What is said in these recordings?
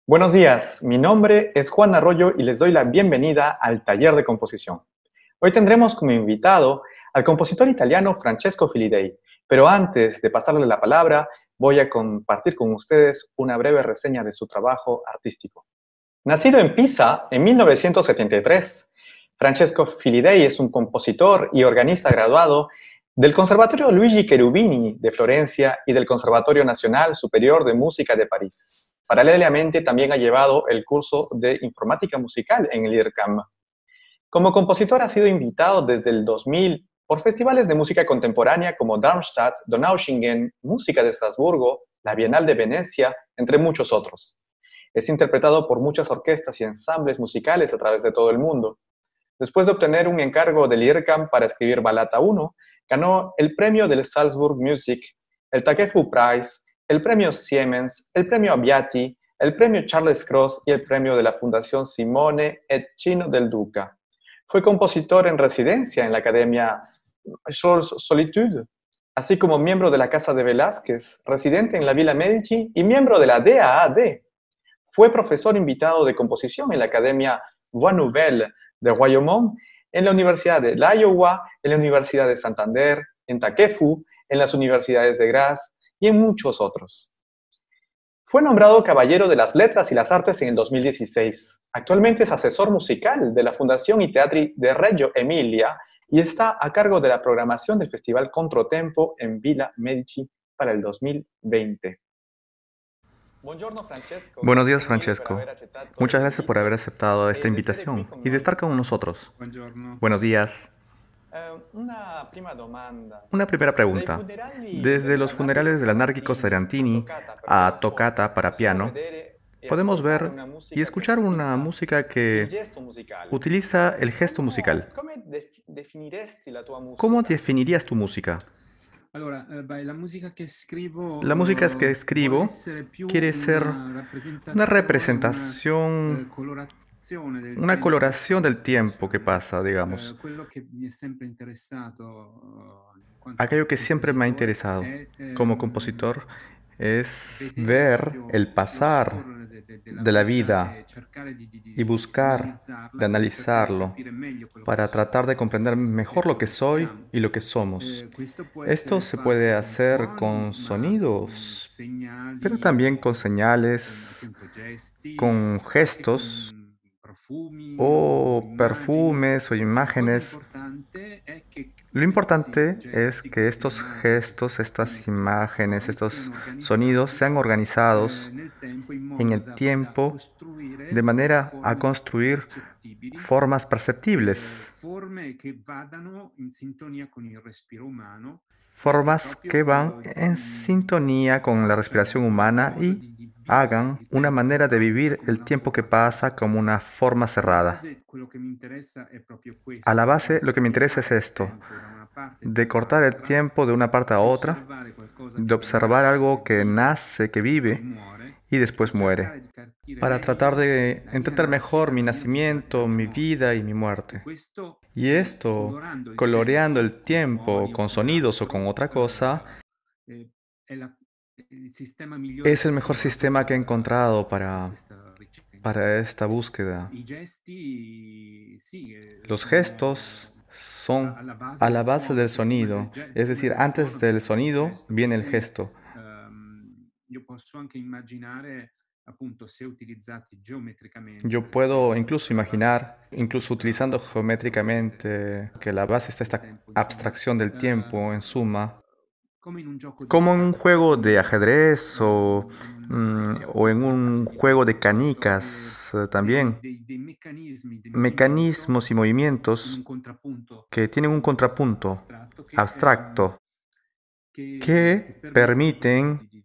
Buenos días, mi nombre es Juan Arroyo y les doy la bienvenida al taller de composición. Hoy tendremos como invitado al compositor italiano Francesco Filidei, pero antes de pasarle la palabra, voy a compartir con ustedes una breve reseña de su trabajo artístico. Nacido en Pisa en 1973, Francesco Filidei es un compositor y organista graduado del Conservatorio Luigi Cherubini de Florencia y del Conservatorio Nacional Superior de Música de París. Paralelamente, también ha llevado el curso de informática musical en el IRCAM. Como compositor ha sido invitado desde el 2000 por festivales de música contemporánea como Darmstadt, Donaueschingen, Música de Estrasburgo, la Bienal de Venecia, entre muchos otros. Es interpretado por muchas orquestas y ensambles musicales a través de todo el mundo. Después de obtener un encargo del IRCAM para escribir Balata 1, ganó el premio del Salzburg Music, el Takefu Prize, el premio Siemens, el premio Abbiati, el premio Charles Cross y el premio de la Fundación Simone et Cino del Duca. Fue compositor en residencia en la Academia Scholz Solitude, así como miembro de la Casa de Velázquez, residente en la Villa Medici y miembro de la DAAD. Fue profesor invitado de composición en la Academia Voix Nouvelle de Royaumont, en la Universidad de Iowa, en la Universidad de Santander, en Takefu, en las universidades de Graz y en muchos otros. Fue nombrado Caballero de las Letras y las Artes en el 2016. Actualmente es asesor musical de la Fundación i Teatri de Reggio Emilia y está a cargo de la programación del Festival Controtempo en Villa Medici para el 2020. Buenos días, Francesco. Muchas gracias por haber aceptado esta invitación y de estar con nosotros. Buongiorno. Buenos días. Una primera pregunta. Desde los funerales del anárquico Serantini a Toccata para piano, podemos ver y escuchar una música que utiliza el gesto musical. ¿Cómo definirías tu música? Allora, la musica che La música que scrivo vuole escribo essere più quiere ser una una rappresentazione, representación, colorazione del una tempo che coloración del passa, tiempo que insomma. pasa, digamos. Quello che mi è sempre interessato, in quanto Aquello que siempre me ha compositore interesado è, como compositor es vedere ver proprio el lo pasar scorrere della de la vita e vida cercare y di buscar de analizzarla per cercare di analizarlo capire meglio quello che para tratar sono de comprender e mejor lo quello que che soy siamo. y lo que somos. Questo può Esto essere se puede fatto con hacer suoni, con ma con sonidos, pero segnali también con con señales, appunto gesti, con ma anche gestos con profumi o o immagini. perfumes o La cosa imágenes. importante è che Lo questi importante es gesti, que queste estos immagini, questi gestos, profumi, estas questi imágenes, suoni estos siano sonidos organizzati sean organizados nel tempo in en modo el da tiempo de costruire delle manera a forme construir percettibili, formas perceptibles, forme che vadano in sintonia con il respiro umano e che formas que van proprio en sintonía con la facciano respiración un humana modo y di vivere hagan il una tempo che manera de passa vivir come el una tiempo que forma pasa como una forma alla cerrada. base quello che mi interessa è proprio A la questo, base appunto, lo que me interesa tagliare es il esto, tempo da una parte e de cortar el dall'altra, tiempo de una parte a di otra, osservare qualcosa de che observar nasce, algo que vive nace, que e poi vive muore, y e después muere, cercare di capire para tratar meglio de la mia entender mejor nascita, mi la mia vita e la nacimiento, mia mi morte. vida y mi E muerte. questo, Y esto, colorando il coloreando tempo el con tiempo suoni o con con sonidos o con altro, otra cosa, è il sistema migliore es che el ho mejor trovato sistema que he encontrado per questa ricerca. para esta búsqueda. I gesti, sì, Los gestos sono son alla base a la del base del suono, sonido, es prima decir, del antes suono del viene il sonido gesto, per viene el cui gesto. io posso anche immaginare, appunto, se utilizzati geometricamente, Yo perché puedo incluso alla base imaginar, sta incluso utilizando questa voglia geométricamente, que la base está del esta tempo, insomma, abstracción del tiempo en suma, come in un gioco di como en un scacchi, juego de quindi ajedrez o en piccole un partite juego de posso avere canicas también, dei meccanismi di movimento mecanismos y in un movimientos contrappunto que tienen un contrapunto astratto abstracto che que permettono così permiten di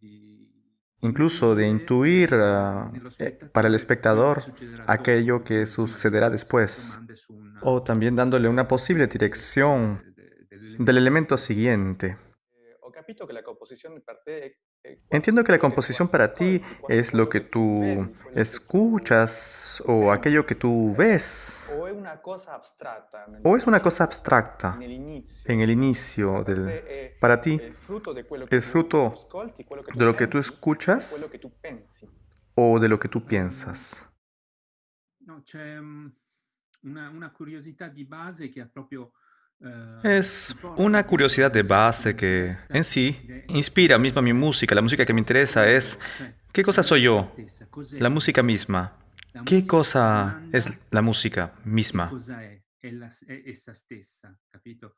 incluso de intuire intuir nello para el spettatore quello che espectador succederà dopo, aquello que insomma, sucederá rispondere a después, domande su o también dándole una posible sulla direzione dirección del dell'elemento elemento seguente. siguiente. Ho capito che la composizione per te è Entiendo quasi que la quello che tu composición para ti ascolti, quasi es lo quello que che tu tú vedi, quello che tu escuchas o aquello que senti, tú ves, o è una cosa astratta o es una cosa nell'anticipio, abstracta en nell'inizio, el no? Cioè inicio per del... te Para è ti il frutto di quello che es tu fruto ascolti, quello che tu de lo que tú senti e quello escuchas che tu pensi. o de lo que tú piensas? No, c'è una curiosità di base che è proprio Es ti porta una a dire che la curiosidad de musica che mi base que en interessa ed sí è inspira misma mi música. La música que me cosa interesa sono es io, cioè ¿qué cosa la soy musica yo? stessa, cos'è La la música musica? misma. La ¿Qué musica ci cosa es domanda la música che misma? cosa è è essa stessa, capito?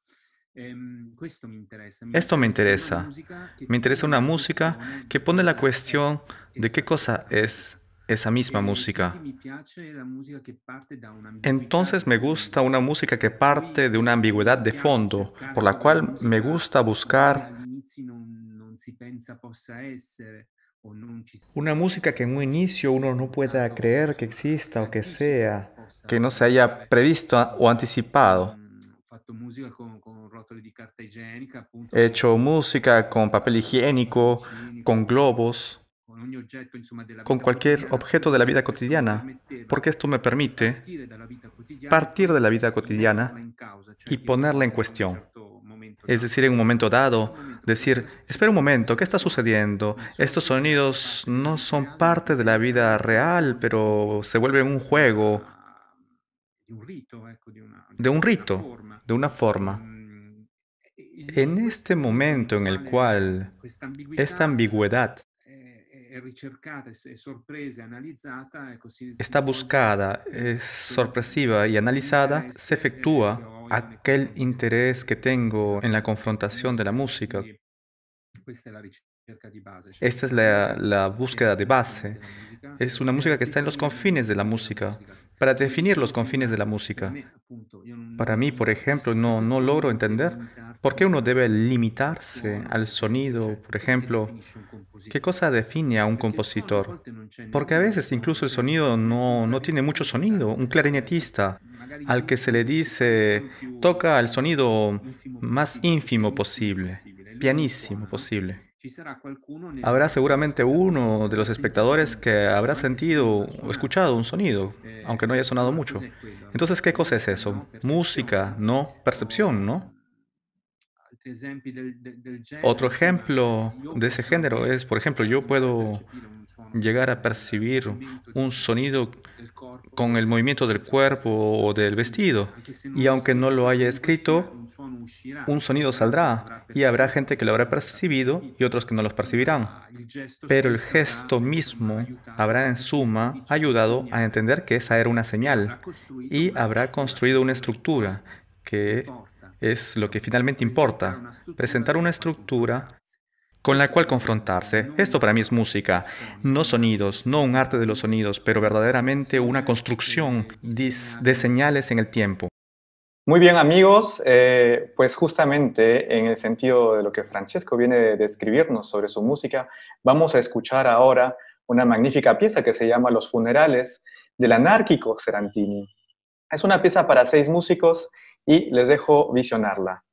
Questo mi Esto me interessa una interesa. musica che Me interesa pone una la música questione que di pone la cosa è cuestión de qué essa cosa stessa. es esa misma E quindi música. mi piace la musica che parte da un'ambiguità Entonces di me gusta fondo, una música que parte de una per cui ambigüedad mi de piace fondo, cercare por la proprio la cual me musica gusta che magari buscar all'inizio non si pensa possa essere o non ci una música que en un si inicio sia uno no pueda pensato, creer que insomma, exista si o que anticipi che sea, que no possa se haya arrivare. previsto o anticipado. Ho fatto musica con rotoli di carta igienica, He appunto, hecho música con papel con higiénico, bottoncini, con globos, con ogni oggetto, insomma, della con vita cualquier quotidiana, objeto de appunto la vida perché questo mi cotidiana, permetteva porque esto me di permite partire dalla vita quotidiana e partir de poi la vida di metterla cotidiana in causa, cioè y di ponerla en risolverla in un cuestión. certo momento Es dato. decir, en un momento Aspetta dado, un momento, cosa sta decir, espera un succedendo? momento, ¿qué Questi está suoni sucediendo? non sono Estos più sonidos parte della no vita son reale, ma parte de la vida diventano real, pero se vuelven un juego di un rito, ecco, de un di una rito, forma. de una forma. En In questo este momento nel momento en el quale cual questa esta ambiguità ambigüedad è ricercata, è sorpresa e analizzata, ecco, si está svolge buscada, es sorpresiva y analizada, se l'interesse che efectúa ho io nei aquel confronti interés que tengo della en la musica. confrontación de la música. Quindi questa è la ricerca di base, cioè Esta es questa musica la che è ai búsqueda de confini base. della musica, Es una per música que está en los definire confines de la l'ambiguità della música, musica. para Non ci definir los sono più confines de la limiti. Per música. me, appunto, io Para mí, por non ejemplo, capisco no perché logro uno deve entender por qué limitarsi uno debe al limitarse al suono, sonido, cioè por cos'è che ejemplo, definisce un qué compositore? cosa define a un Perché il suono a compositor. volte non c'è Porque a nemmeno il veces suono, incluso el cioè sonido metti un no tiene mucho clarinettista, sonido. Un clarinetista magari al que se le si fa il dice suono più toca el sonido infimo más possibile, ínfimo pianissimo posible, possibile, e lui non pianísimo suona, no? posible. Ci sarà qualcuno Habrá negli seguramente uno spettatori de che ha los sentito espectadores comunque que il habrá suono, anche se lui non sentido l'ha o escuchado un suonato. sonido, aunque no haya sonado Insomma, mucho. cos'è quello allora? Entonces, ¿qué cosa es Musica, eso? no? Percezione, Música, no? ¿no? Percepción, O ¿no? altri esempi del genere, Otro insomma, ejemplo io de ese posso género anche es, por ejemplo, yo andare a puedo percepire un suono, per llegar a esempio, nel percibir movimento un sonido del corpo con el del movimiento del vestito. cuerpo o del Quindi, vestido. anche se non Y l'ho aunque no lo scritto, haya comunque sia, escrito, un suono uscirà, un e ci sonido sarà chi lo saldrá avrà y habrá percepito gente e que lo chi habrá non lo avrà percibido y percepito, otros que no los percibirán. ma il gesto Pero el stesso avrà, gesto insomma, mismo aiutato habrá a en capire che suma lì c'era un ayudado a segnale entender que esa era una e avrà señal costruito y una habrá struttura, construido che è una quello che poi estructura que importa. es lo que finalmente Presentare importa. una struttura Presentar con una la quale estructura confrontarsi. con la Questo cual per me è musica, confrontarse. Esto para mí es música, non suoni, no non arte del sonidos, no un suono, arte de los sonidos, pero una verdaderamente una costruzione construcción di de segnali. señales en el tiempo. Muy bien, amigos, pues justamente en el sentido de lo que Francesco viene de describirnos sobre su música, vamos a escuchar ahora una magnífica pieza que se llama Los funerales del anárquico Serantini. Es una pieza para 6 músicos y les dejo visionarla.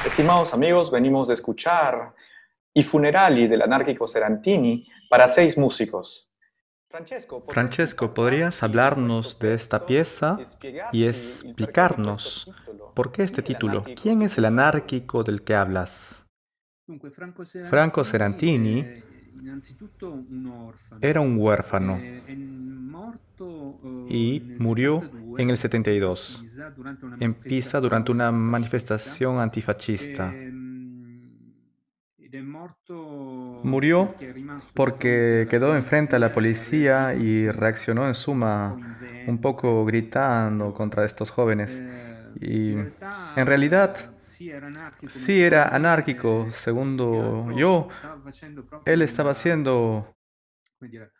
Estimados amigos, venimos de escuchar I Funerali del anárquico Serantini para 6 músicos. Francesco, ¿podrías hablarnos de esta pieza y explicarnos por qué este título? ¿Quién es el anárquico del que hablas? Dunque, Franco Franco Serantini Serantini è innanzitutto un orfano. era un huérfano È morto y nel murió en el 72 a 72 Pisa durante una en Pisa durante manifestazione una antifascista. manifestación antifascista. Ed è morto Murió perché è rimasto di fronte porque alla quedó enfrente a la polizia e al policía regime, y insomma, reaccionó en un po' suma, un inveendo, poco un po' gritando fastidioso. contra estos jóvenes. Y In en realtà realidad sì, era anarchico, ma sí era secondo me anárquico, più che segundo altro yo. stava facendo proprio Él estaba haciendo come dire,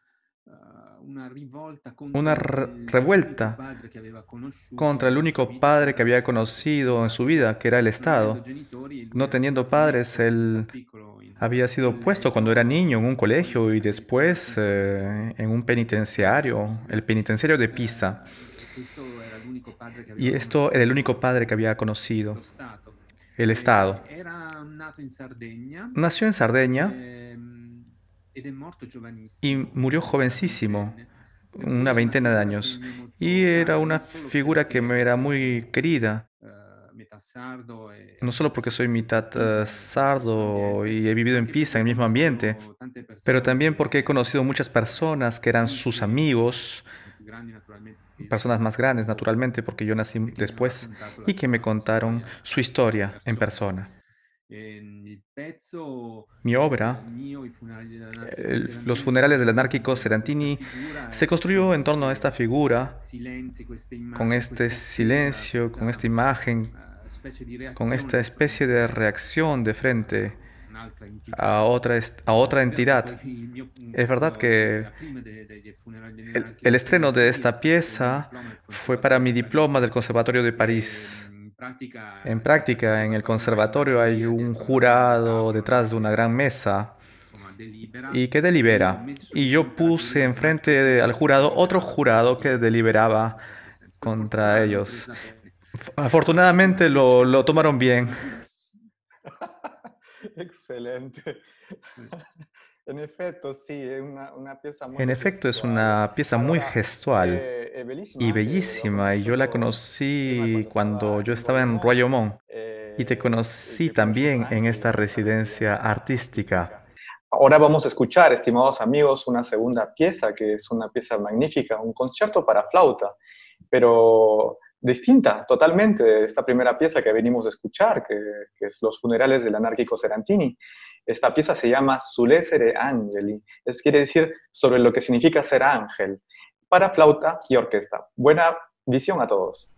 una rivolta una contro l'unico revuelta padre che aveva conosciuto contra el nella sua único vita, che padre era que lo había Stato. conocido en su vida, que era el Non avendo Estado. genitori, lui No era teniendo stato padres, messo da él piccolo in había sido puesto cuando era collegio niño en un e poi colegio y ritornato después appunto en un a penitenciario, el Pisa. penitenciario de Pisa. E questo era l'unico padre che Y aveva esto era el conosciuto único padre que había lo conocido, Stato. el Estado. Era nato in Sardegna, Nació en Sardeña ed è morto y giovanissimo, murió alla jovencísimo, ventenne. Per una cui è una veintena de figura che años. mi è Y molto era cara, una non solo figura que perché me era io muy sono querida, metà sardo no e solo porque sono soy cresciuto a mitad Pisa, nel stesso sardo ambiente, y he ma vivido en anche Pisa, perché en ho el mismo ambiente, conosciuto tante pero también porque he persone conocido muchas personas que eran sus difficili, amigos, più grandi naturalmente, perché io sono personas más nato grandes dopo, naturalmente porque yo nací e che mi hanno después, raccontato la y que me sua contaron storia su di historia en persona. persona. Il pezzo Mi obra, mio, I funerali dell'anarchico Los Serantini, si funerales del costruisce anárquico intorno a questa Serantini, figura se e con construyó en torno a esta questi figura, silenzi, queste con immagini, este questa attesa, silencio, con questa esta imagen, specie di con reazione esta di especie de fronte reacción de a frente un'altra a entità. otra È vero che poi entidad. Es verdad le que prime dei funerali el dell'anarchico estreno de Serantini è esta stato per il mio pieza diploma al fue para Conservatorio mi di diploma del Parigi. Conservatorio de E París. in pratica En dietro al práctica, en el conservatorio vai una conservatorio hay giuria un dietro una grande jurado tavola detrás de una gran che mesa insomma delibera, y que e io ho delibera. messo di Y yo fronte alla puse giuria un altro al giudice che jurado otro deliberava contro jurado di que essi, in deliberaba un certo senso. Per contra fortuna l'hanno ellos. presa bene. Ma Afortunadamente sì, c'è lo tomaron bien. Excelente. En efecto, sí, es una pieza En molto efecto, es gestuale. una pieza muy Allora, gestual è bellissima y anche, l'ho bellísima, y yo la conosciuto prima conocí quando cuando stava yo in estaba en Royaumont Royaumont y te e conocí ti ho conosciuto también en anche esta in questa residencia residencia artística. artistica. Ahora vamos a escuchar, estimados amigos, una segunda pieza que es una pieza magnífica, un concierto para flauta, pero distinta totalmente de esta primera pieza que venimos a escuchar, que es Los funerales del anárquico Serantini. Esta pieza se llama Sull'essere angeli, quiere decir sobre lo que significa ser ángel, para flauta y orquesta. Buena visión a todos.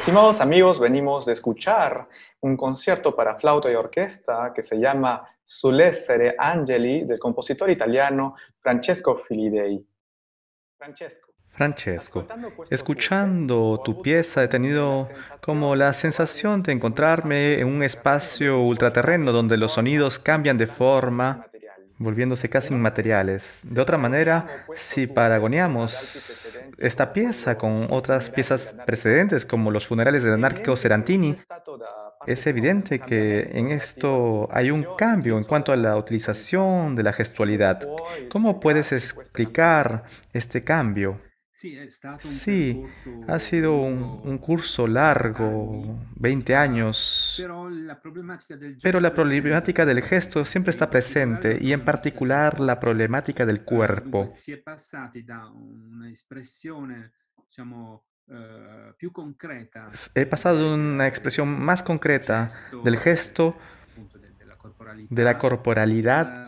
Estimados amigos, venimos de escuchar un concierto para flauta y orquesta que se llama Sull'essere Angeli del compositor italiano Francesco Filidei. Francesco, escuchando tu pieza he tenido como la sensación de encontrarme en un espacio ultraterreno donde los sonidos cambian de forma, volviéndose casi inmateriales. De otra manera, si paragoneamos esta pieza con otras piezas precedentes, como los funerales del anárquico Serantini, es evidente que en esto hay un cambio en cuanto a la utilización de la gestualidad. ¿Cómo puedes explicar este cambio? Sí, ha sido un curso largo, 20 años, pero la problemática del gesto siempre está presente y en particular la problemática del cuerpo. He pasado de una expresión más concreta del gesto, de la corporalidad,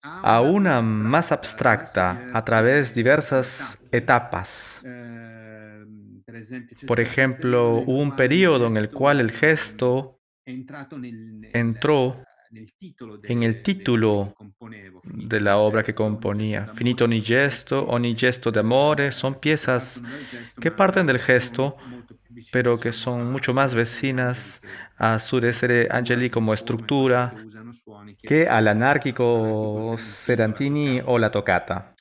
a una más abstracta a través de diversas etapas. Por ejemplo, hubo un periodo en el cual el gesto entró en el título de la obra que componía. Finito ogni gesto d'amore, son piezas que parten del gesto, pero que son mucho más vecinas a Sull'essere Angeli como estructura que al anárquico Serantini o la toccata.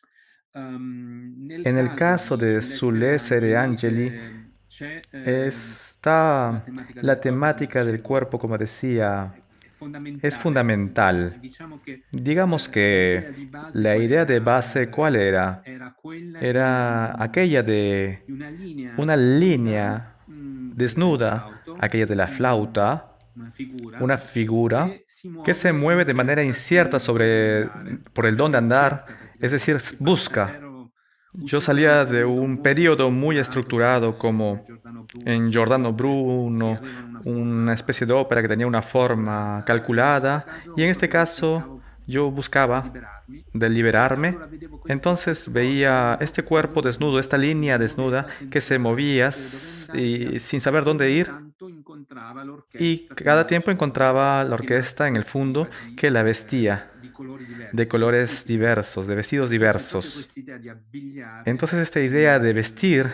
En el caso de Sull'essere Angeli, está la temática del cuerpo, como decía, es fundamental. Digamos que la idea de base, ¿cuál era? Era aquella de una línea desnuda, aquella de la flauta, una figura que se mueve de manera incierta por el don de andar, es decir, busca. Yo salía de un periodo muy estructurado como en Giordano Bruno, una especie de ópera que tenía una forma calculada, y en este caso yo buscaba deliberarme. Entonces veía este cuerpo desnudo, esta línea desnuda que se movía y sin saber dónde ir, y cada tiempo encontraba la orquesta en el fondo que la vestía de colores diversos, de vestidos diversos. Entonces esta idea de vestir,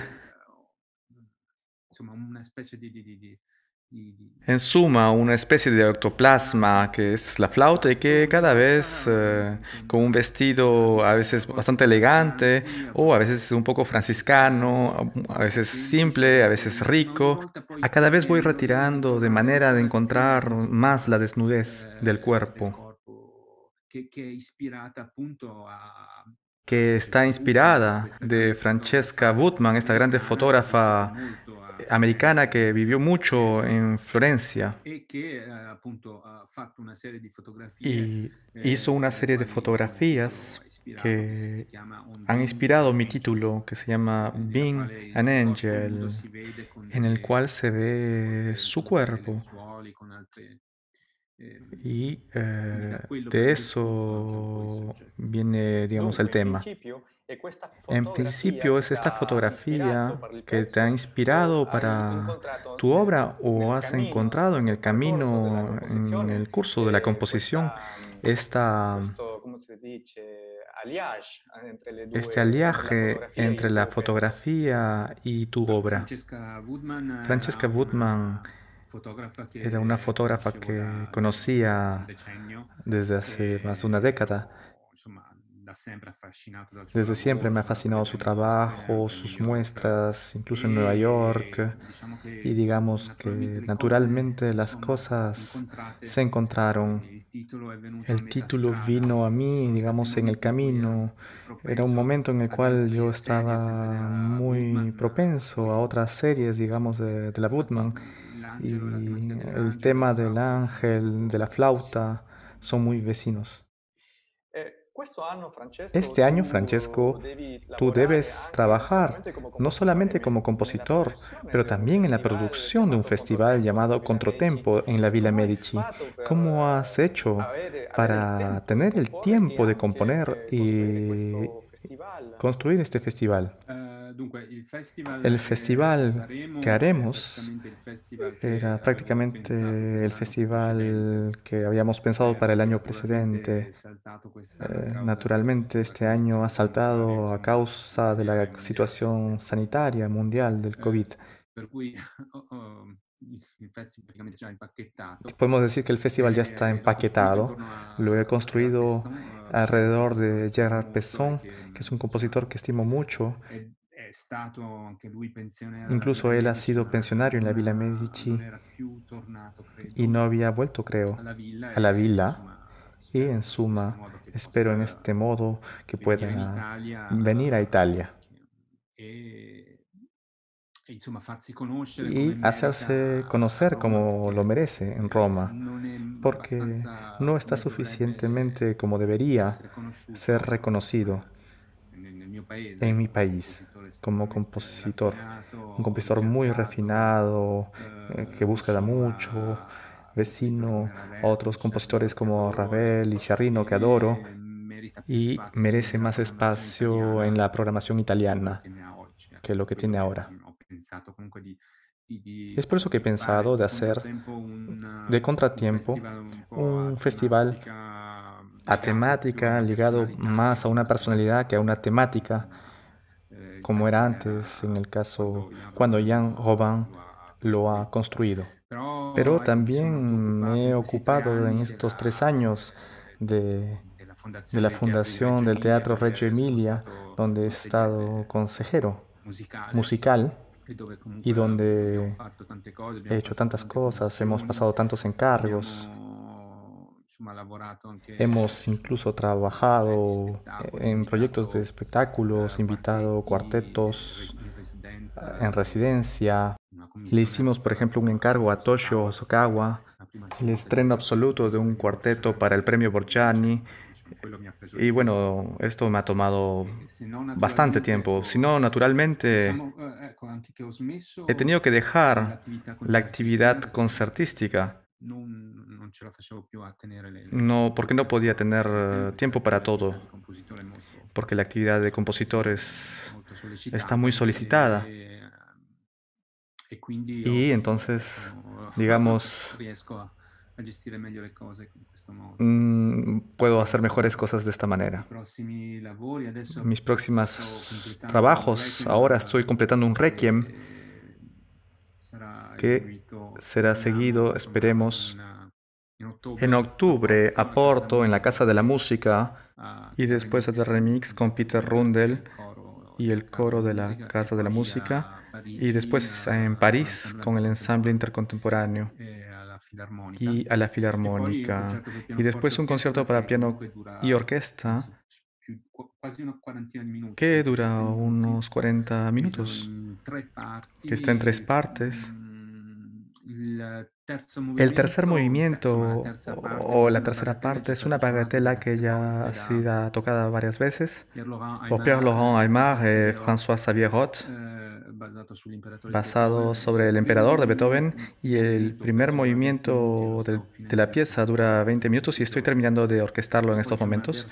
en suma, una especie de ectoplasma que es la flauta y que cada vez con un vestido a veces bastante elegante o a veces un poco franciscano, a veces simple, a veces rico, a cada vez voy retirando de manera de encontrar más la desnudez del cuerpo, que está inspirada de Francesca Woodman, esta grande fotógrafa americana que vivió mucho en Florencia y hizo una serie de fotografías que han inspirado mi título, que se llama Being an Angel, en el cual se ve su cuerpo. Y de eso viene, digamos, el tema. En principio es esta fotografía que te ha inspirado para tu obra o has encontrado en el camino, en el curso de la composición, esta, este aliaje entre la fotografía y tu obra. Francesca Woodman era una fotógrafa que conocía desde hace más de una década. Desde siempre me ha fascinado su trabajo, sus muestras, incluso en Nueva York. Y digamos que naturalmente las cosas se encontraron. El título vino a mí, digamos, en el camino. Era un momento en el cual yo estaba muy propenso a otras series, digamos, de la Woodman. Y el tema del ángel, de la flauta, son muy vecinos. Este año, Francesco, tú debes trabajar no solamente como compositor, pero también en la producción de un festival llamado Controtempo en la Villa Medici. ¿Cómo has hecho para tener el tiempo de componer y construir este festival? El festival que haremos era prácticamente el festival que habíamos pensado para el año precedente. Naturalmente, este año ha saltado a causa de la situación sanitaria mundial del COVID. Podemos decir que el festival ya está empaquetado. Lo he construido alrededor de Gérard Pesson, que es un compositor que estimo mucho. Incluso él ha sido pensionario en la Villa Medici y no había vuelto, creo, a la villa. Y en suma, espero en este modo que pueda venir a Italia y hacerse conocer como lo merece en Roma, porque no está suficientemente como debería ser reconocido en mi país como compositor. Un compositor muy refinado, que busca mucho, vecino a otros compositores como Ravel y Sciarrino, que adoro, y merece más espacio en la programación italiana que lo que tiene ahora. Es por eso que he pensado de hacer de contratiempo un festival a temática ligado más a una personalidad que a una temática, como era antes en el caso cuando Jean Robin lo ha construido. Pero también me he ocupado en estos 3 años de la fundación del Teatro Reggio Emilia, donde he estado consejero musical y donde he hecho tantas cosas, hemos pasado tantos encargos, hemos incluso trabajado en proyectos de espectáculos, invitado cuartetos en residencia. Le hicimos, por ejemplo, un encargo a Toshio Hosokawa, el estreno absoluto de un cuarteto para el premio Borgiani. Y bueno, esto me ha tomado bastante tiempo. Si no, naturalmente he tenido que dejar la actividad concertística. No, porque no podía tener tiempo para todo, porque la actividad de compositores está muy solicitada. Y entonces, digamos, puedo hacer mejores cosas de esta manera. Mis próximos trabajos, ahora estoy completando un requiem que será seguido, esperemos, en octubre a Porto, en la Casa de la Música, y después de remix con Peter Rundel y el coro de la Casa de la Música, y después en París con el ensamble intercontemporáneo y a la Filarmónica, y después un concierto para piano y orquesta que dura unos 40 minutos, que está en 3 partes. El tercer movimiento o la tercera parte es una bagatela que ya ha sido tocada varias veces por Pierre-Laurent Aimard y François-Xavier Roth, basado sobre el emperador de Beethoven, y el primer movimiento de la pieza dura 20 minutos y estoy terminando de orquestarlo en estos momentos.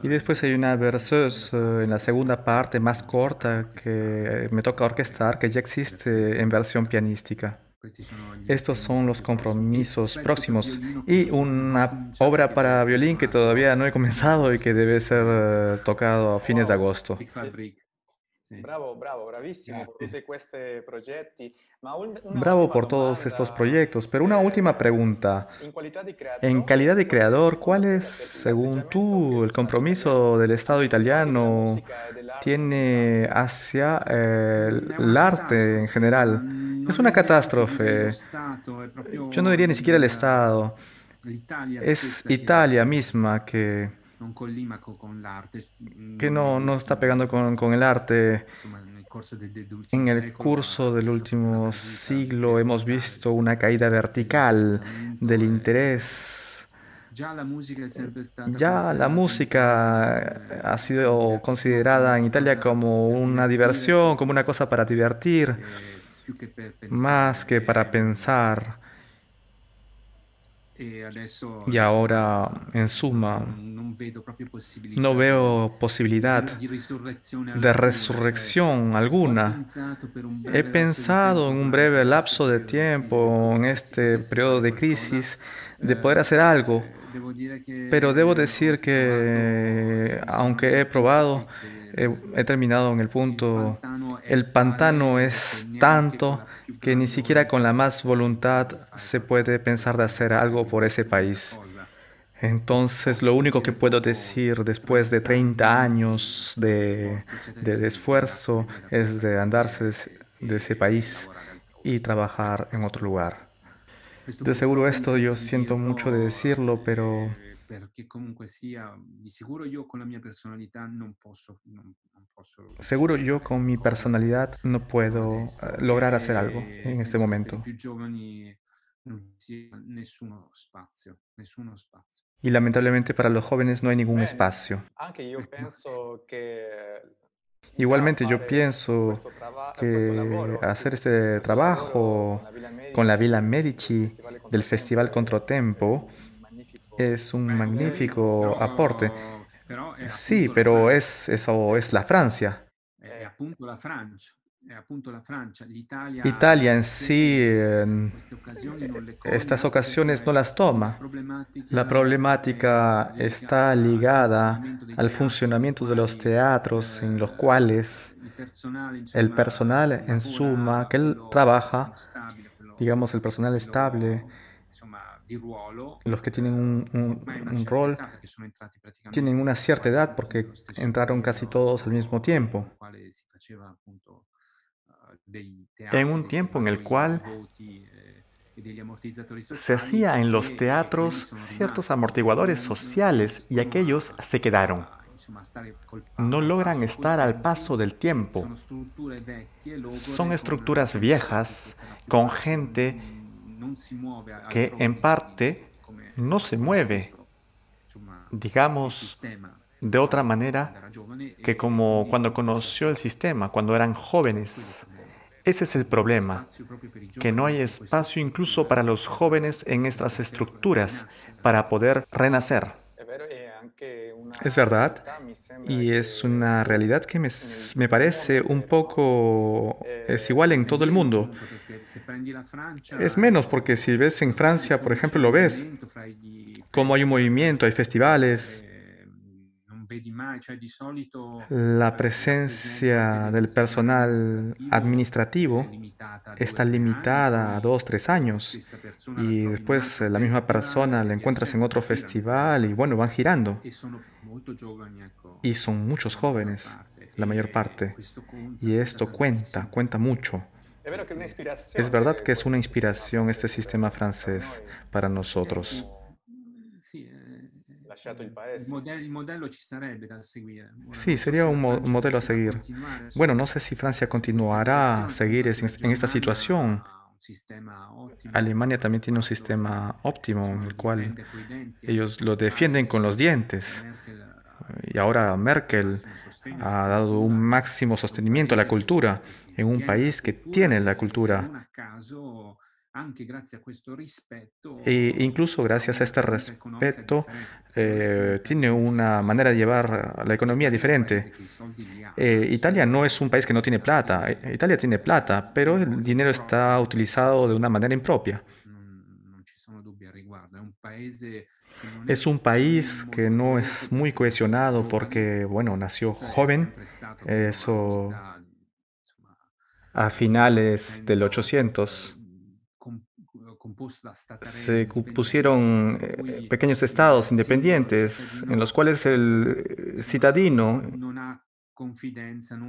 Y después hay una berceuse en la segunda parte más corta que me toca orquestar, que ya existe en versión pianística. Estos son los compromisos próximos y una obra para violín que todavía no he comenzado y que debe ser tocado a fines de agosto. Bravo, bravo, bravissimo por tutti questi progetti. Ma una Bravo ultima por todos estos domanda. proyectos, pero una última pregunta. In qualità di En creatore, calidad de qual è creador, ¿cuál secondo es, te según l'atteggiamento che tú, lo el Stato italiano compromiso del Estado della italiano musica e dell'arte in generale? tiene hacia el arte en general? Es una catástrofe. Yo no diría ni siquiera el Estado. Es Italia misma que no está pegando con el arte. En el curso del último siglo hemos visto una caída vertical del interés. Ya la música ha sido considerada en Italia como una diversión, como una cosa para divertir, más que para pensar. Y ahora, en suma, no veo posibilidad de resurrección alguna. He pensado en un breve lapso de tiempo, en este periodo de crisis, de poder hacer algo, pero debo decir que, aunque he probado, he terminado en el punto, el pantano es tanto que ni siquiera con la más voluntad se puede pensar de hacer algo por ese país. Entonces, lo único que puedo decir después de 30 años de esfuerzo es de andarse de ese país y trabajar en otro lugar. De seguro esto yo siento mucho de decirlo, pero seguro yo con mi personalidad no puedo lograr hacer algo en este momento. Y lamentablemente para los jóvenes no hay ningún espacio. Anche io penso che già Igualmente yo fare pienso questo que lavoro, hacer este questo lavoro con trabajo la Villa con la Villa Medici, Medici del Festival Controtempo un magnifico es un magnífico aporte. Sí, pero eso es la Francia. Italia en sí en estas ocasiones no las toma. La problemática está ligada al funcionamiento de los teatros en los cuales el personal, en suma, que él trabaja, digamos, el personal estable, los que tienen un rol, tienen una cierta edad porque entraron casi todos al mismo tiempo. En un tiempo en el cual se hacía en los teatros ciertos amortiguadores sociales y aquellos se quedaron. No logran estar al paso del tiempo. Son estructuras viejas con gente que en parte no se mueve, digamos, de otra manera que como cuando conoció el sistema, cuando eran jóvenes. Ese es el problema, que no hay espacio incluso para los jóvenes en estas estructuras para poder renacer. è vero, e anche Es una verdad, realtà mi sembra y es una che realidad que me nel parece mondo un intero poco, es igual en todo el mundo. Es menos porque si ves en Francia, por ejemplo, lo ves, como hay un movimiento, hay festivales, la presencia del personal administrativo está limitada a 2, 3 años y después la misma persona la encuentras en otro festival y bueno, van girando. Y son muchos jóvenes, la mayor parte. Y esto cuenta mucho. è vero che è Es un'ispirazione verdad que es una questo sistema inspiración este francese sistema per francés noi para che nosotros. abbiamo lasciato il paese. Sí, sería un modelo a seguir. Bueno, no sé si Francia continuará a seguir en esta situación. Alemania también tiene un sistema óptimo en el cual ellos lo defienden con los dientes. Y ahora Merkel ha dado un máximo sostenimiento a la cultura en un país que tiene la cultura. E incluso gracias a este respeto, tiene una manera de llevar la economía diferente. Italia no es un país que no tiene plata. Italia tiene plata, pero el dinero está utilizado de una manera impropia. Es un país que no es muy cohesionado porque, bueno, nació joven, eso a finales del 800. Se pusieron pequeños estados independientes en los cuales el citadino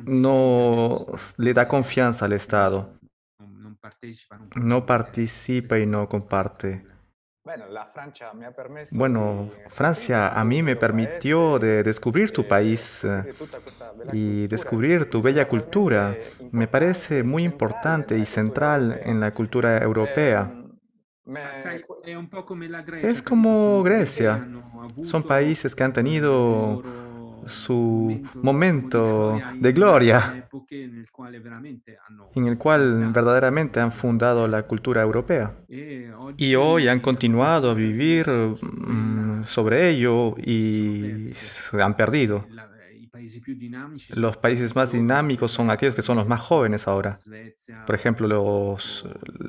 no le da confianza al Estado, no participa y no comparte. Bene, la Francia mi ha permesso Bueno, di Francia scoprire a tu mí me bello permitió de paese, descubrir tu país scoprire tutta questa bella y cultura descubrir tu che bella è cultura. talmente Me parece importante e muy centrale importante y nella cultura central europea. en la cultura europea. Ehm, me- Es como Grecia. Son países que han tenido su dopo di momento gloria de in gloria, epoche nel quale veramente hanno en el cual fondato la verdaderamente han cultura fundado la europea. cultura europea. Y hoy han Oggi hanno continuado a lasciato il vivir verso su quella sobre ello e si sono y persi se han perché perdido. i paesi più dinamici sono Los quelli países più más giovani, dinámicos son come aquellos que son los más jóvenes la ahora. Svezia Por ejemplo,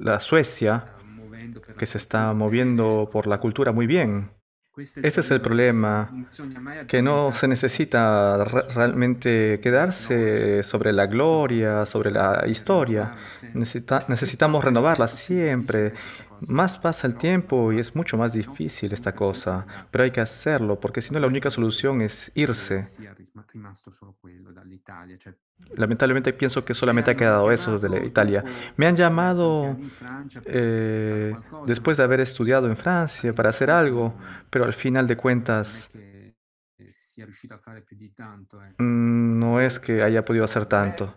la che si Suecia, sta muovendo per que la se está cultura bene. moviendo por la cultura muy bien. Questo è il Este es el problema, che problema, non bisogna mai que no se addormentarsi necesita realmente nella gloria, quedarse sobre la gloria, sobre la bisogna historia. rinnovarla sempre. Più Necesitamos passa il renovarla tempo, più siempre. difficile è questa cosa, Más pasa el però va tiempo y es fatto, mucho más no? difícil esta Comunque senza cosa, pero hay andarsene. que hacerlo, porque si no la única Probabilmente solución es irse. sia rimasto solo quello dall'Italia, cioè, Lamentablemente pienso que me solamente ha hanno quedado eso de la richiamato Italia. dopo Me han stare tanti llamado anni in Francia per fare qualcosa, ma después de haber estudiado en Francia para hacer all'improvviso algo, pero al final de non è cuentas che sia riuscito a fare più di tanto, ecco. no es que haya podido hacer tanto.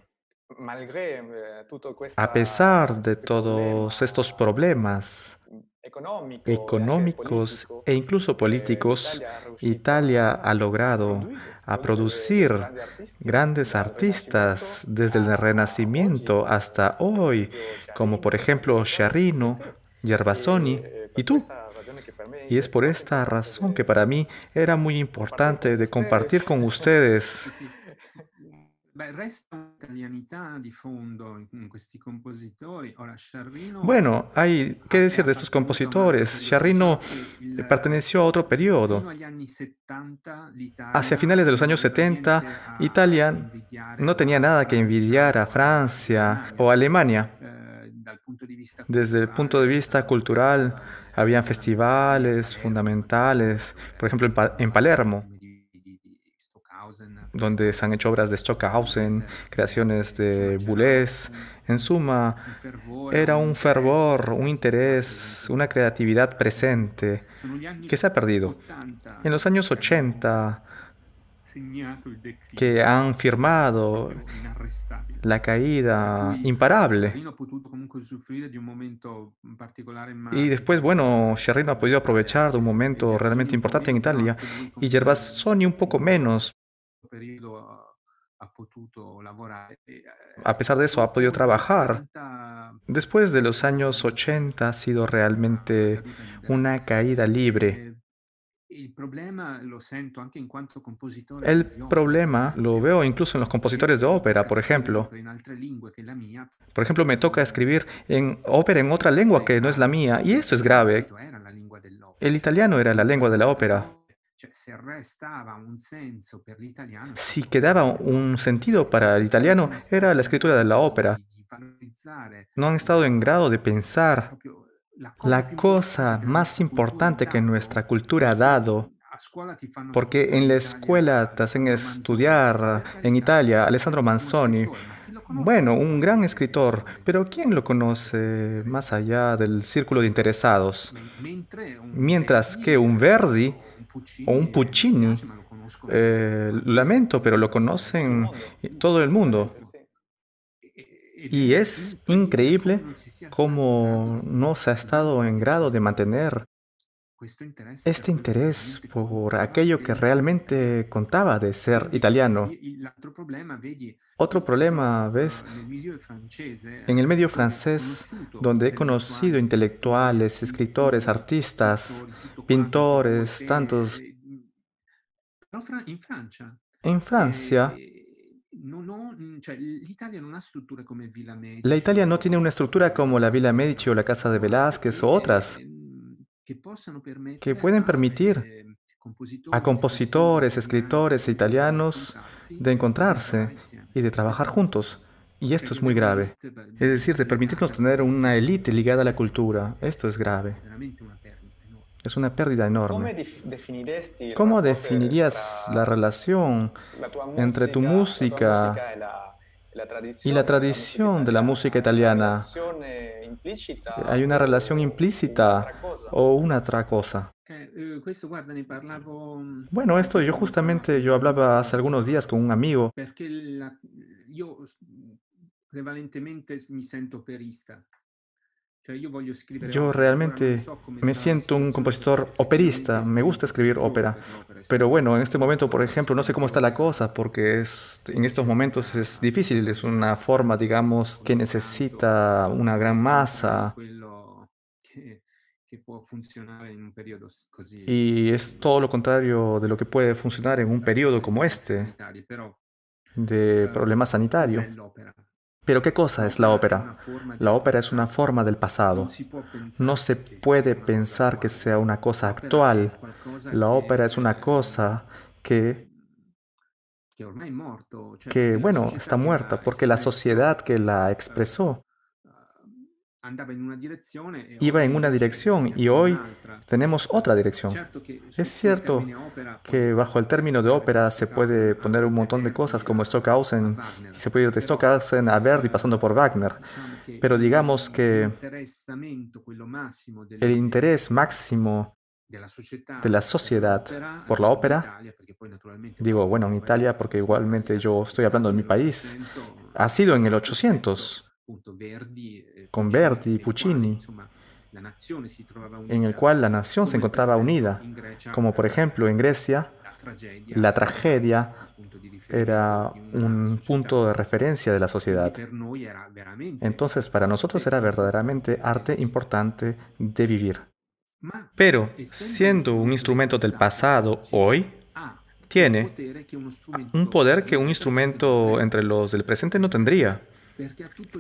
Malgré tutto A questa, pesar de questi problemi todos estos problemas economico e anche económicos e politico, incluso políticos, l'Italia è riuscito Italia ha logrado a producir grandi artisti grandes dal artistas Rinascimento desde el a oggi, Renacimiento hasta per hoy, esempio como por Sciarrino, ejemplo Sciarrino, te, Gervasoni y per tú. questa ragione che per me Y es è por molto esta importante razón que para mí era muy compartir con importante de ustedes. compartir con ustedes. Sì. Beh, resta un'italianità di fondo in questi compositori. Ora, Sciarrino Bueno, hay que ha decir de estos appartenuto, ma compositores. Sciarrino diciamo che perteneció a otro fino periodo. agli anni 70 Hacia l'Italia finales de los non años aveva 70, niente a Italia invidiare no alla tenía nada que Francia envidiar a o alla Francia Germania. o a Alemania. Dal punto di vista Desde el punto de culturale vista c'erano cultural, festival habían fondamentali a festivales Palermo, per esempio, fundamentales, por dove ejemplo en fanno Palermo, film di Stockhausen, donde se han hecho obras de Boulez, Stockhausen, creaciones insomma de c'era Boulez. En suma, un fervore, era un un interesse, fervor, una un creatività interés, presente una nella creatividad cultura. presente Sono gli que anni se ha perdido. 80 En los años che hanno 80, segnato il que declino han firmado proprio inarrestabile. la Per caída cui imparable. Sciarrino ha potuto comunque usufruire di un momento particolare Y magico después, per bueno, Sciarrino ha per podido l'Italia, aprovechar de un e momento Gervasoni realmente un po' importante en meno, però Italia anche lui y con Gervasoni un poco fino a un certo menos. periodo ha potuto lavorare. A pesar de eso, ha podido Dopo gli trabajar. 80 Después de è los años stato 80 ha sido una realmente caduta libera. una caída libre. Il problema lo sento anche in quanto compositore El di opera, per problema lo esempio, veo incluso en los che compositores de mi ópera, tocca por scrivere ejemplo. opere in altre lingue che la mia. Por ejemplo, me toca escribir en ópera en otra lengua Forse que no es la mía, y esto es l'italiano grave. appunto era la lingua El dell'opera, cioè italiano era la comunque lengua de la nelle ópera. note, cioè se restava un senso per l'italiano è Si stato quedaba quello, no? un sentido E para el questi qui italiano, sono era la stati in escritura de la grado ópera. di valorizzare No han estado en grado de pensar proprio la cosa più la importante cosa che la más nostra cultura ha importante que nuestra dato, cultura ha perché dado, a scuola ti fanno porque studiare en in la Italia escuela te hacen Alessandro Manzoni, che estudiar per en carità Italia un Alessandro grandissimo Manzoni. scrittore, ma chi lo conosce Bueno, un gran Manzoni al di escritor, fuori pero dei ¿quién lo circoli conoce más interessati? allá del círculo de interesados? Mentre un Mientras Verdi que un Verdi o un o un Puccini, mi Puccini, spiace, ma lo conoscono lamento, pero lo tantissime conocen persone. todo el mundo. Assolutamente sì. Ed Y è es incredibile come increíble non si sia stati in grado cómo di no se ha estado en mantenere grado de mantener questo interesse per este quello che interés veramente por contava, aquello che que era essere realmente italiano. contaba de ser Quindi italiano. l'altro problema, vedi, Otro io proprio problema, ¿ves? nel milieu francese, En el medio dove ho francés, conosciuto donde he intellettuali, conocido scrittori, intelectuales, escritores, artisti, artistas, pittori, tutto quanto, che poi pintores, bene, tantos. però in Francia En Francia, non ho, cioè l'Italia non ha strutture come Villa la Medici Italia no tiene una estructura como la Villa Medici o la Casa de Velázquez o otras che possano que permettere pueden a permitir a compositori, scrittori compositores, italiani escritores e di italianos incontrarsi de e di lavorare encontrarse insieme. y de E questo trabajar è un problema, juntos. Y esto es perché muy abbiamo grave. un'élite Es decir, de permitirnos legata a tener quella una cultura. élite ligada a la Questo cultura. Esto es grave. è veramente una perdita enorme. Es una pérdida enorme. Come definiresti il ¿Cómo rapporto definirías la tra relación entre tu la tua musica música e la y la tradizione della musica tradición de la música italiana? È una italiana? relazione implicita ¿Hay una relación o un'altra implícita cosa? o una otra cosa? Questo guarda, ne parlavo Bueno, esto qualche yo giorno fa justamente con yo un hablaba amico, hace algunos días con un amigo. perché io prevalentemente mi sento operista. Yo realmente me siento un compositor operista, me gusta escribir ópera, pero bueno, en este momento, por ejemplo, no sé cómo está la cosa, porque en estos momentos es difícil, es una forma, digamos, que necesita una gran masa y es todo lo contrario de lo que puede funcionar en un periodo como este, de problema sanitario. Pero ¿qué cosa es la ópera? La ópera es una forma del pasado. No se puede pensar que sea una cosa actual. La ópera es una cosa bueno, está muerta porque la sociedad que la expresó iba en una dirección y hoy tenemos otra dirección. Es cierto que bajo el término de ópera se puede poner un montón de cosas como Stockhausen, y se puede ir de Stockhausen a Verdi pasando por Wagner, pero digamos que el interés máximo de la sociedad por la ópera, digo, bueno, en Italia, porque igualmente yo estoy hablando de mi país, ha sido en el 800, con Verdi y Puccini, en el cual la nación se encontraba unida, como por ejemplo en Grecia, la tragedia era un punto de referencia de la sociedad. Entonces, para nosotros era verdaderamente arte importante de vivir. Pero, siendo un instrumento del pasado, hoy tiene un poder que un instrumento entre los del presente no tendría,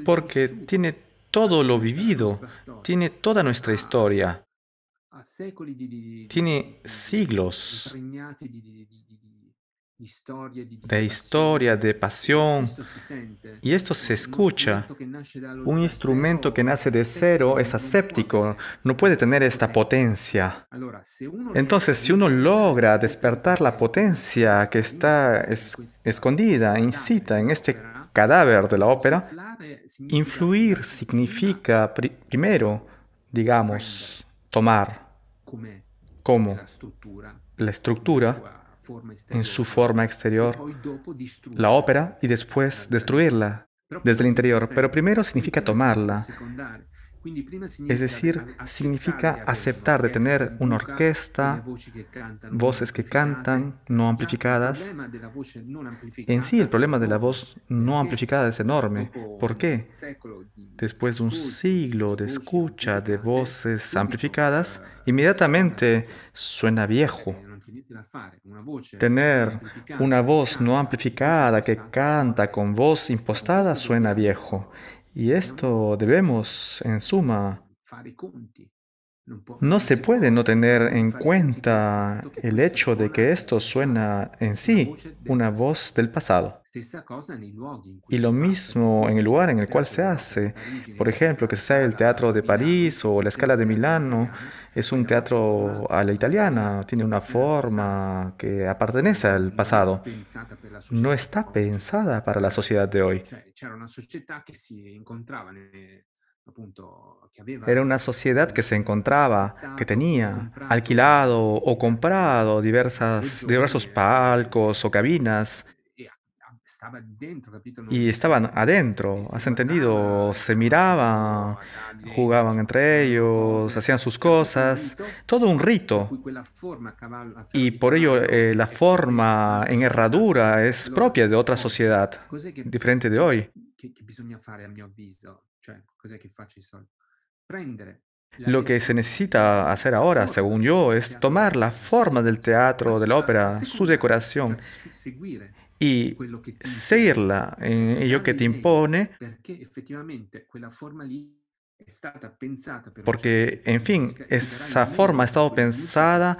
porque tiene todo lo vivido, tiene toda nuestra historia, tiene siglos de historia, de pasión, y esto se escucha. Un instrumento que nace de cero es aséptico, no puede tener esta potencia. Entonces, si uno logra despertar la potencia que está escondida, incita en este cadáver de la ópera, influir significa, primero, digamos, tomar como la estructura en su forma exterior la ópera y después destruirla desde el interior. Pero primero significa tomarla. Es decir, significa aceptar de tener una orquesta, voces que cantan, no amplificadas. En sí, el problema de la voz no amplificada es enorme. ¿Por qué? Después de un siglo de escucha de voces amplificadas, inmediatamente suena viejo. Tener una voz no amplificada que canta con voz impostada suena viejo. Y esto debemos, en suma, no se puede no tener en cuenta el hecho de que esto suena en sí una voz del pasado. Y lo mismo en el lugar en el cual se hace. Por ejemplo, que sea el Teatro de París o la Scala de Milano, es un teatro a la italiana, tiene una forma que pertenece al pasado. No está pensada para la sociedad de hoy. Era una sociedad que se encontraba, que tenía alquilado o comprado diversos palcos o cabinas y estaban adentro, ¿has entendido? Se miraban, jugaban entre ellos, hacían sus cosas, todo un rito. Y por ello la forma en herradura es propia de otra sociedad, diferente de hoy. Lo que se necesita hacer ahora, según yo, es tomar la forma del teatro, de la ópera, su decoración, y seguirla en ello que te impone, porque, en fin, esa forma ha estado pensada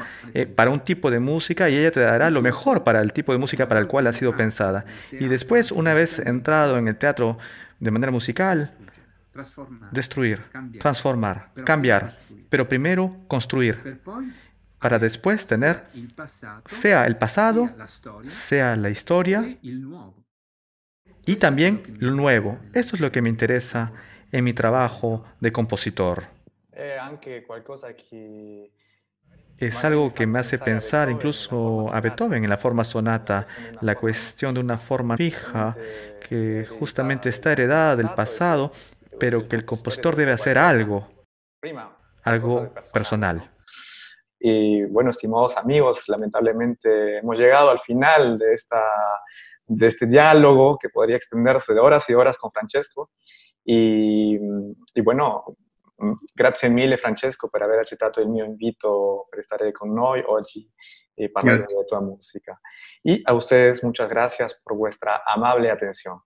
para un tipo de música y ella te dará lo mejor para el tipo de música para el cual ha sido pensada. Y después, una vez entrado en el teatro de manera musical, destruir, transformar, cambiar, pero primero construir, para después tener, sea el pasado, sea la historia y también lo nuevo. Esto es lo que me interesa en mi trabajo de compositor. Es algo que me hace pensar incluso a Beethoven en la forma sonata, la cuestión de una forma fija que justamente está heredada del pasado, pero que el compositor debe hacer algo personal. Y bueno, estimados amigos, lamentablemente hemos llegado al final de este diálogo que podría extenderse de horas y horas con Francesco. E bueno, grazie mille Francesco per aver accettato il mio invito per stare con noi oggi y hablar de Grazie. tu música. Y a ustedes muchas gracias por vuestra amable atención.